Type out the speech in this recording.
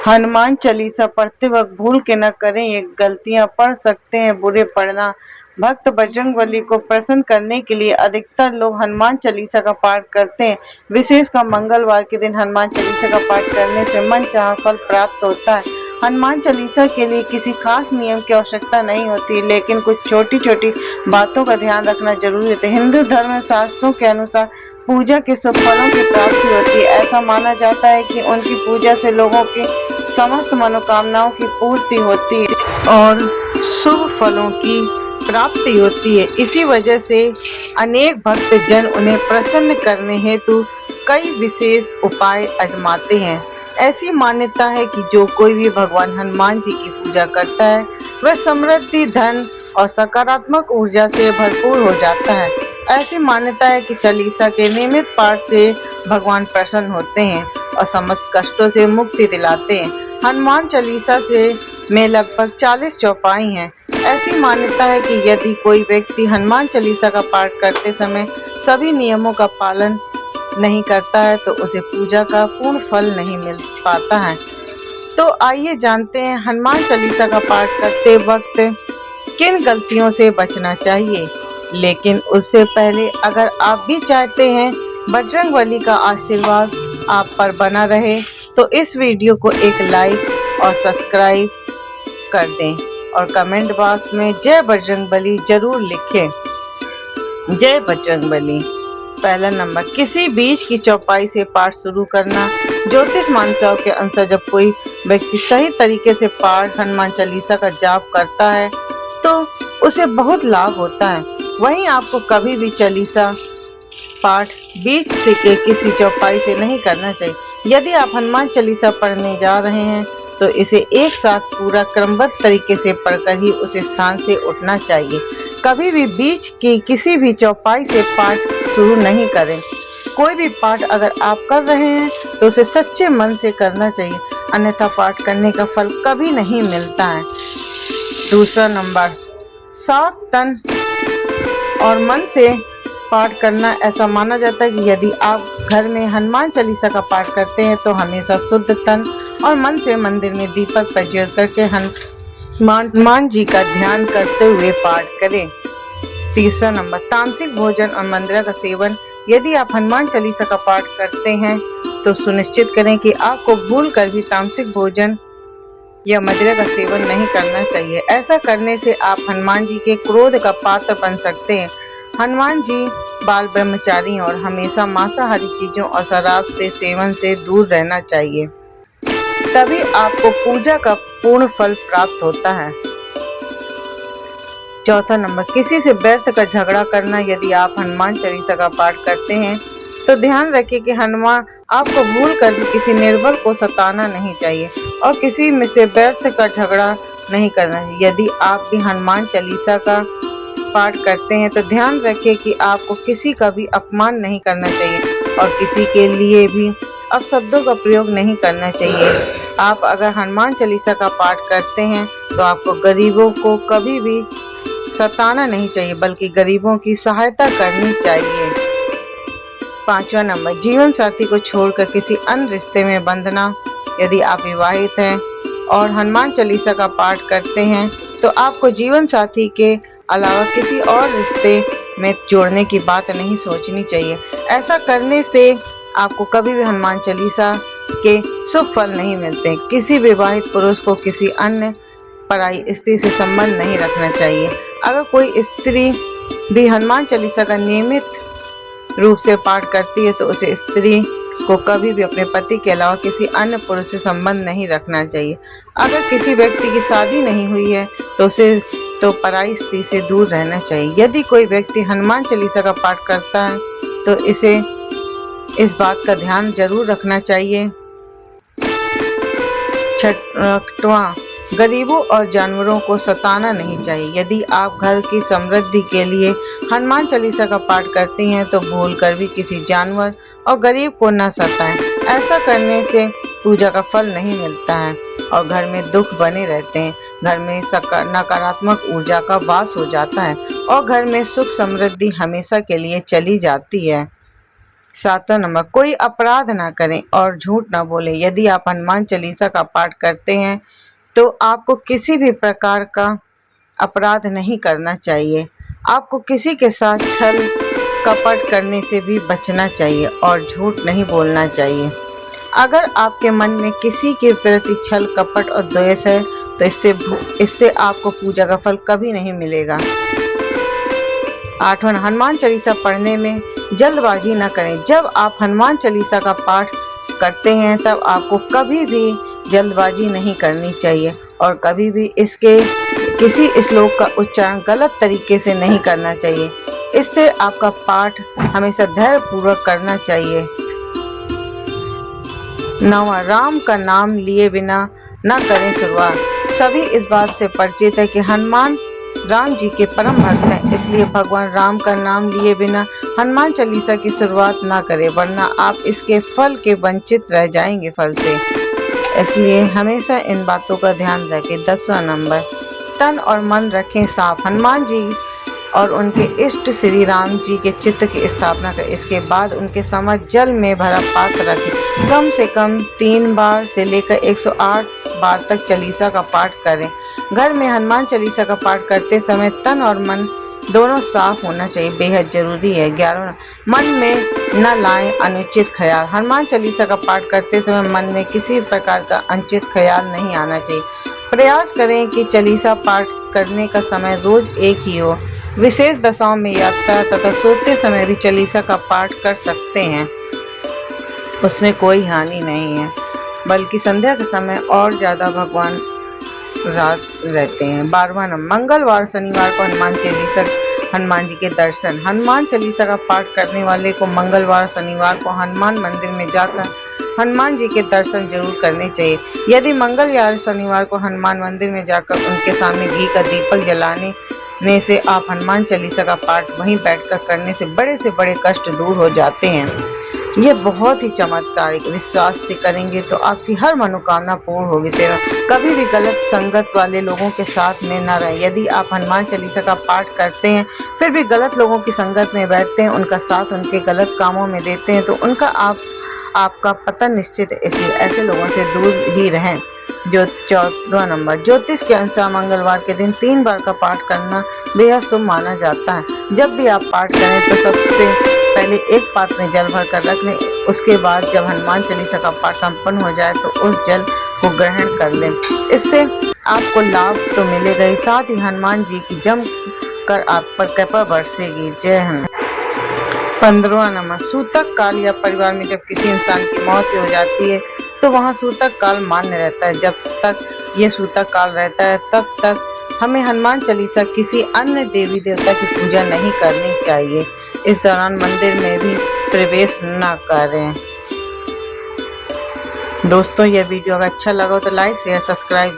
हनुमान चालीसा पढ़ते वक्त भूल के न करें, ये गलतियां पढ़ सकते हैं बुरे परिणाम। भक्त बजरंगबली को प्रसन्न करने के लिए अधिकतर लोग हनुमान चालीसा का पाठ करते हैं। विशेषकर मंगलवार के दिन हनुमान चालीसा का पाठ करने से मनचाहा फल प्राप्त होता है। हनुमान चालीसा के लिए किसी खास नियम की आवश्यकता नहीं होती, लेकिन कुछ छोटी छोटी बातों का ध्यान रखना जरूरी होता है। हिंदू धर्म शास्त्रों के अनुसार पूजा के शुभ फलों की प्राप्ति होती है। ऐसा माना जाता है कि उनकी पूजा से लोगों की समस्त मनोकामनाओं की पूर्ति होती है और शुभ फलों की प्राप्ति होती है। इसी वजह से अनेक भक्त जन उन्हें प्रसन्न करने हेतु कई विशेष उपाय आजमाते हैं। ऐसी मान्यता है कि जो कोई भी भगवान हनुमान जी की पूजा करता है वह समृद्धि, धन और सकारात्मक ऊर्जा से भरपूर हो जाता है। ऐसी मान्यता है कि चालीसा के नियमित पाठ से भगवान प्रसन्न होते हैं और समस्त कष्टों से मुक्ति दिलाते हैं। हनुमान चालीसा में लगभग 40 चौपाई हैं। ऐसी मान्यता है कि यदि कोई व्यक्ति हनुमान चालीसा का पाठ करते समय सभी नियमों का पालन नहीं करता है तो उसे पूजा का पूर्ण फल नहीं मिल पाता है। तो आइए जानते हैं हनुमान चालीसा का पाठ करते वक्त किन गलतियों से बचना चाहिए। लेकिन उससे पहले अगर आप भी चाहते हैं बजरंगबली का आशीर्वाद आप पर बना रहे तो इस वीडियो को एक लाइक और सब्सक्राइब कर दें और कमेंट बॉक्स में जय बजरंगबली जरूर लिखें। जय बजरंगबली। पहला नंबर, किसी बीच की चौपाई से पाठ शुरू करना। ज्योतिष मान्यताओं के अनुसार जब कोई व्यक्ति सही तरीके से पाठ हनुमान चालीसा का जाप करता है तो उसे बहुत लाभ होता है। वहीं आपको कभी भी चालीसा पाठ बीच से के किसी चौपाई से नहीं करना चाहिए। यदि आप हनुमान चालीसा पढ़ने जा रहे हैं तो इसे एक साथ पूरा क्रमबद्ध तरीके से पढ़कर ही उस स्थान से उठना चाहिए। कभी भी बीच की किसी भी चौपाई से पाठ शुरू नहीं करें। कोई भी पाठ अगर आप कर रहे हैं तो उसे सच्चे मन से करना चाहिए, अन्यथा पाठ करने का फल कभी नहीं मिलता है। दूसरा नंबर, साफ तन और मन से पाठ करना। ऐसा माना जाता है कि यदि आप घर में हनुमान चालीसा का पाठ करते हैं तो हमेशा शुद्ध तन और मन से मंदिर में दीपक प्रज्वलित करके हनुमान जी का ध्यान करते हुए पाठ करें। तीसरा नंबर, तामसिक भोजन और मदिरा का सेवन। यदि आप हनुमान चालीसा का पाठ करते हैं तो सुनिश्चित करें कि आपको भूल कर भी तामसिक भोजन या मदिरा का सेवन नहीं करना चाहिए। ऐसा करने से आप हनुमान जी के क्रोध का पात्र बन सकते हैं। हनुमान जी बाल ब्रह्मचारी और हमेशा मांसाहारी चीजों और शराब से सेवन से दूर रहना चाहिए, तभी आपको पूजा का पूर्ण फल प्राप्त होता है। चौथा नंबर, किसी से व्यर्थ का झगड़ा करना। यदि आप हनुमान चालीसा का पाठ करते हैं तो ध्यान रखिए कि हनुमान आपको भूल कर भी किसी निर्बल को सताना नहीं चाहिए और किसी में से व्यर्थ का झगड़ा नहीं करना चाहिए। यदि आप भी हनुमान चालीसा का पाठ करते हैं तो ध्यान रखिए कि आपको किसी का भी अपमान नहीं करना चाहिए और किसी के लिए भी अपशब्दों का प्रयोग नहीं करना चाहिए। आप अगर हनुमान चालीसा का पाठ करते हैं तो आपको गरीबों को कभी भी सताना नहीं चाहिए बल्कि गरीबों की सहायता करनी चाहिए। पांचवा नंबर, जीवन साथी को छोड़कर किसी अन्य रिश्ते में बंधना। यदि आप विवाहित हैं और हनुमान चालीसा का पाठ करते हैं तो आपको जीवन साथी के अलावा किसी और रिश्ते में जोड़ने की बात नहीं सोचनी चाहिए। ऐसा करने से आपको कभी भी हनुमान चालीसा के शुभ फल नहीं मिलते। किसी विवाहित पुरुष को किसी अन्य पराई स्त्री से संबंध नहीं रखना चाहिए। अगर कोई स्त्री भी हनुमान चालीसा का नियमित रूप से पाठ करती है तो उसे स्त्री को कभी भी अपने पति के अलावा किसी अन्य पुरुष से संबंध नहीं रखना चाहिए। अगर किसी व्यक्ति की शादी नहीं हुई है तो उसे पराई स्त्री से दूर रहना चाहिए। यदि कोई व्यक्ति हनुमान चालीसा का पाठ करता है तो इसे इस बात का ध्यान जरूर रखना चाहिए। छठवां, गरीबों और जानवरों को सताना नहीं चाहिए। यदि आप घर की समृद्धि के लिए हनुमान चालीसा का पाठ करती हैं तो भूलकर भी किसी जानवर और गरीब को न सताएं। ऐसा करने से पूजा का फल नहीं मिलता है और घर में दुख बने रहते हैं। घर में नकारात्मक ऊर्जा का वास हो जाता है और घर में सुख समृद्धि हमेशा के लिए चली जाती है। 7वां नंबर, कोई अपराध ना करें और झूठ ना बोलें। यदि आप हनुमान चालीसा का पाठ करते हैं तो आपको किसी भी प्रकार का अपराध नहीं करना चाहिए। आपको किसी के साथ छल कपट करने से भी बचना चाहिए और झूठ नहीं बोलना चाहिए। अगर आपके मन में किसी के प्रति छल कपट और द्वेष है तो इससे आपको पूजा का फल कभी नहीं मिलेगा। 8वां, हनुमान चालीसा पढ़ने में जल्दबाजी न करें। जब आप हनुमान चालीसा का पाठ करते हैं तब आपको कभी भी जल्दबाजी नहीं करनी चाहिए और कभी भी इसके किसी श्लोक का उच्चारण गलत तरीके से नहीं करना चाहिए। इससे आपका पाठ हमेशा धैर्य पूर्वक करना चाहिए। 9वां, राम का नाम लिए बिना न करें शुरुआत। सभी इस बात से परिचित है कि हनुमान राम जी के परम भक्त हैं, इसलिए भगवान राम का नाम लिए बिना हनुमान चालीसा की शुरुआत ना करें, वरना आप इसके फल के वंचित रह जाएंगे फल से। इसलिए हमेशा इन बातों का ध्यान रखें। 10वां नंबर, तन और मन रखें साफ। हनुमान जी और उनके इष्ट श्री राम जी के चित्र की स्थापना करें। इसके बाद उनके समक्ष जल में भरा पात्र रखें। कम से कम 3 बार से लेकर 108 बार तक चालीसा का पाठ करें। घर में हनुमान चालीसा का पाठ करते समय तन और मन दोनों साफ होना चाहिए, बेहद जरूरी है। 11वां, मन में न लाएं अनुचित ख्याल। हनुमान चालीसा का पाठ करते समय मन में किसी प्रकार का अनुचित ख्याल नहीं आना चाहिए। प्रयास करें कि चालीसा पाठ करने का समय रोज एक ही हो। विशेष दशाओं में यात्रा तथा सोते समय भी चालीसा का पाठ कर सकते हैं, उसमें कोई हानि नहीं है, बल्कि संध्या के समय और ज्यादा भगवान रात रहते हैं। 12वां नंबर, मंगलवार शनिवार को हनुमान जी के दर्शन। हनुमान चालीसा का पाठ करने वाले को मंगलवार शनिवार को हनुमान मंदिर में जाकर हनुमान जी के दर्शन जरूर करने चाहिए। यदि मंगल या शनिवार को हनुमान मंदिर में जाकर उनके सामने घी का दीपक जलाने से आप हनुमान चालीसा का पाठ वहीं बैठकर करने से बड़े कष्ट दूर हो जाते हैं। ये बहुत ही चमत्कारिक, विश्वास से करेंगे तो आपकी हर मनोकामना पूर्ण होगी। कभी भी गलत संगत वाले लोगों के साथ में न रहें। यदि आप हनुमान चालीसा का पाठ करते हैं फिर भी गलत लोगों की संगत में बैठते हैं, उनका साथ उनके गलत कामों में देते हैं तो आपका पतन निश्चित है, इसलिए ऐसे लोगों से दूर ही रहें। 14वां नंबर, ज्योतिष के अनुसार मंगलवार के दिन 3 बार का पाठ करना बेहद शुभ माना जाता है। जब भी आप पाठ करें तो सबसे पहले एक पात्र में जल भर कर रख लें। उसके बाद जब हनुमान चालीसा का पाठ संपन्न हो जाए तो उस जल को ग्रहण कर लें। इससे आपको लाभ तो मिलेगा ही, साथ ही हनुमान जी की जम कर आप पर कृपा बरसेगी। जय हनुमान। 15वां नंबर, सूतक काल या परिवार में जब किसी इंसान की मौत हो जाती है तो वहाँ सूतक काल मान्य रहता है। जब तक ये सूतक काल रहता है तब तक हमें हनुमान चालीसा किसी अन्य देवी देवता की पूजा नहीं करनी चाहिए। इस दौरान मंदिर में भी प्रवेश न करें। दोस्तों, यह वीडियो अगर अच्छा लगा तो लाइक शेयर सब्सक्राइब